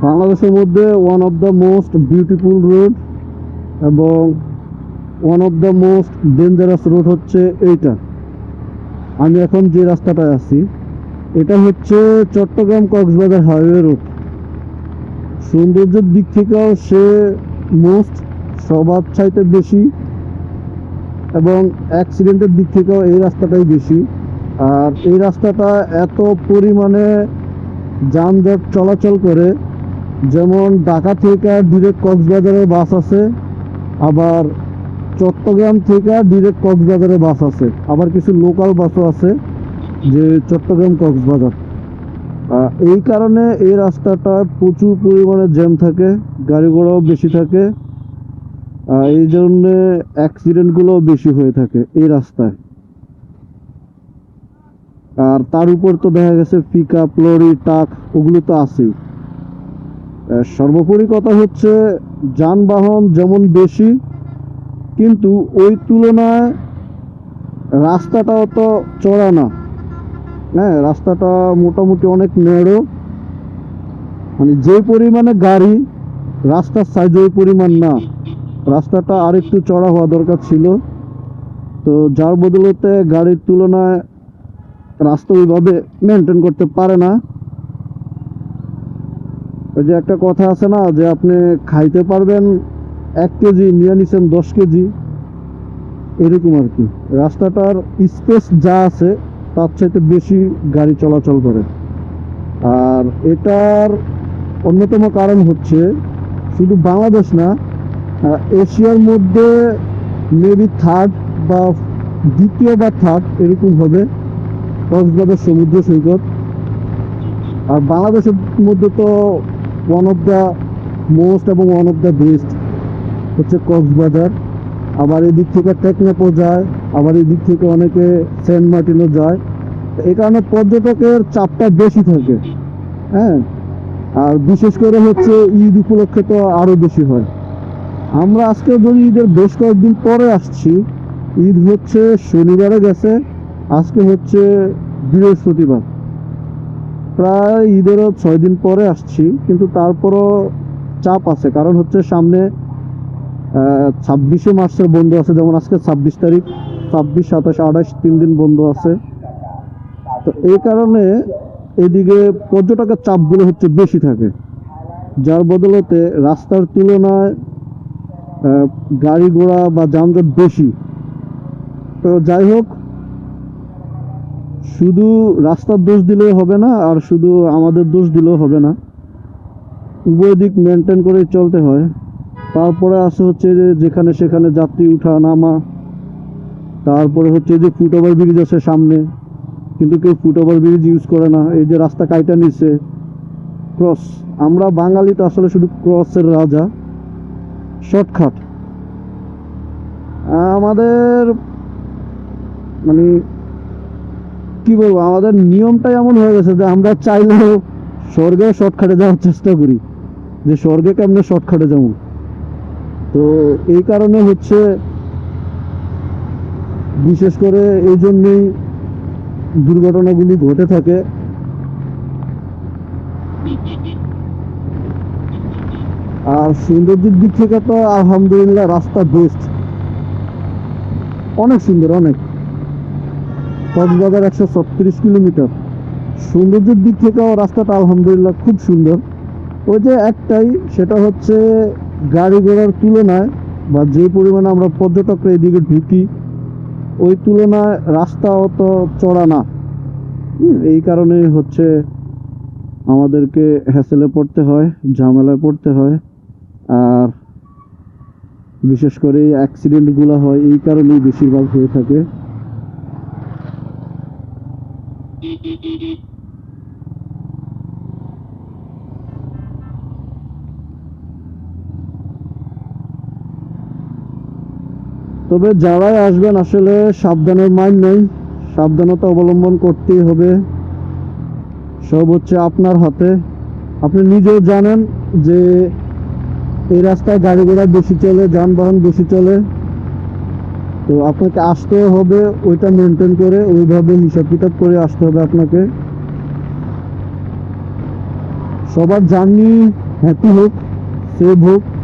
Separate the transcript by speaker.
Speaker 1: বাংলাদেশের মধ্যে one of the most beautiful road এবং one of the most dangerous road হচ্ছে এইটা। আমি এখন যে রাস্তাটায় আছি এটা হচ্ছে চট্টগ্রাম কক্সবাজার হাইওয়ে রোড। সৌন্দর্যের দিক থেকেও সে মোস্ট সবার চাইতে বেশি, এবং অ্যাক্সিডেন্টের দিক থেকেও এই রাস্তাটাই বেশি। আর এই রাস্তাটা এত পরিমাণে যানজট চলাচল করে, যেমন ঢাকা থেকে ডিরেক্ট কক্সবাজারের বাস আছে, আবার চট্টগ্রাম থেকে ডিরেক্ট কক্সবাজারের বাস আছে, আবার কিছু লোকাল বাসও আছে যে চট্টগ্রাম কক্সবাজার। এই কারণে এই রাস্তাটা প্রচুর পরিমাণে জ্যাম থাকে, গাড়ি ঘোড়াও বেশি থাকে, এই জন্যে অ্যাক্সিডেন্টগুলোও বেশি হয়ে থাকে এই রাস্তায়। আর তার উপর তো দেখা গেছে পিক আপ, লরি, ট্রাক ওগুলো তো আছেই। সর্বোপরি কথা হচ্ছে যানবাহন যেমন বেশি, কিন্তু ওই তুলনায় রাস্তাটাও তো চড়া না। হ্যাঁ, রাস্তাটা মোটামুটি অনেক ন্যারো, মানে যে পরিমাণে গাড়ি রাস্তার সাইজ ওই পরিমাণ না, রাস্তাটা আরেকটু চড়া হওয়া দরকার ছিল। তো যার বদলতে গাড়ির তুলনায় রাস্তা ওইভাবে মেনটেন করতে পারে না। ওই যে একটা কথা আছে না, যে আপনি খাইতে পারবেন 1 কেজি, নিয়ে নিছেন 10 কেজি, এরকম আর কি। রাস্তাটার স্পেস যা আছে তার চাইতে বেশি গাড়ি চলাচল করে। আর এটার অন্যতম কারণ হচ্ছে শুধু বাংলাদেশ না, এশিয়ার মধ্যে মেবি থার্ড বা দ্বিতীয় বা থার্ড এরকম হবে কক্সবাজার সমুদ্র সৈকত। আর বাংলাদেশের মধ্যে তো ওয়ান অফ দ্য মোস্ট এবং ওয়ান অফ দ্য বেস্ট হচ্ছে কক্সবাজার। আবার এদিক থেকে টেকনাফও যায়, আবার এদিক থেকে অনেকে সেন্ট মার্টিনও যায়। এই কারণে পর্যটকের চাপটা বেশি থাকে। হ্যাঁ, আর বিশেষ করে হচ্ছে ঈদ উপলক্ষে তো আরো বেশি হয়। আমরা আজকে যদি ঈদের বেশ কয়েকদিন পরে আসছি, ঈদ হচ্ছে শনিবারে গেছে, আজকে হচ্ছে বৃহস্পতিবার, প্রায় ঈদেরও 6 দিন পরে আসছি, কিন্তু তারপরও চাপ আছে। কারণ হচ্ছে সামনে 26শে মার্চের বন্ধ আছে, যেমন আজকে 26 তারিখ, 26, 27, 28 3 দিন বন্ধ আছে। তো এই কারণে এদিকে পর্যটকের চাপগুলো হচ্ছে বেশি থাকে, যার বদলতে রাস্তার তুলনায় গাড়ি ঘোড়া বা যানজট বেশি। তো যাই হোক, শুধু রাস্তার দোষ দিলেও হবে না, আর শুধু আমাদের দোষ দিলেও হবে না, উভয় দিক মেনটেন করে চলতে হয়। তারপরে আসে হচ্ছে যে যেখানে সেখানে যাত্রী উঠা নামা, তারপরে হচ্ছে যে ফুটওভার ব্রিজ আছে সামনে, কিন্তু কেউ ফুটওভার ব্রিজ ইউজ করে না। এই যে রাস্তা কাইটা নিচ্ছে ক্রস, আমরা বাঙালি তো আসলে শুধু ক্রসের রাজা, শর্টকাট। আমাদের মানে কি বলবো, আমাদের নিয়মটা এমন হয়ে গেছে যে আমরা চাইলেও স্বর্গে শর্টকাটে যাওয়ার চেষ্টা করি, যে স্বর্গে কেমনে শর্টকাটে যাবো। তো এই কারণে হচ্ছে বিশেষ করে এই জন্যই দুর্ঘটনাগুলি ঘটে থাকে। আর সৌন্দর্যের দিক থেকে তো আলহামদুলিল্লাহ রাস্তা বেস্ট, অনেক সুন্দর, অনেক। কক্সবাজার 136 কিলোমিটার, সৌন্দর্যের দিক থেকেও রাস্তাটা আলহামদুলিল্লাহ খুব সুন্দর। ওই যে একটাই, সেটা হচ্ছে গাড়ি ঘোড়ার তুলনায় বা যে পরিমাণে আমরা পর্যটকরা এদিকে ঢুকি ওই তুলনায় রাস্তা অত চড়া না। এই কারণে হচ্ছে আমাদেরকে হ্যাসেলে পড়তে হয়, ঝামেলায় পড়তে হয়। আর বিশেষ করে অ্যাক্সিডেন্টগুলো হয় এই কারণেই বেশিরভাগ হয়ে থাকে। তবে যারাই আসবেন আসলে সাবধানের মাইন নেই, সাবধানতা অবলম্বন করতেই হবে। সব হচ্ছে আপনার হাতে। আপনি নিজেও জানেন যে এই রাস্তায় গাড়ি ঘোড়া বেশি চলে, যানবাহন বেশি চলে। তো আপনাকে আসতে হবে ওইটা মেনটেন করে, ওইভাবে হিসাব কিতাব করে আসতে হবে আপনাকে। সবার জার্নি হ্যাপি হোক, সেভ হোক।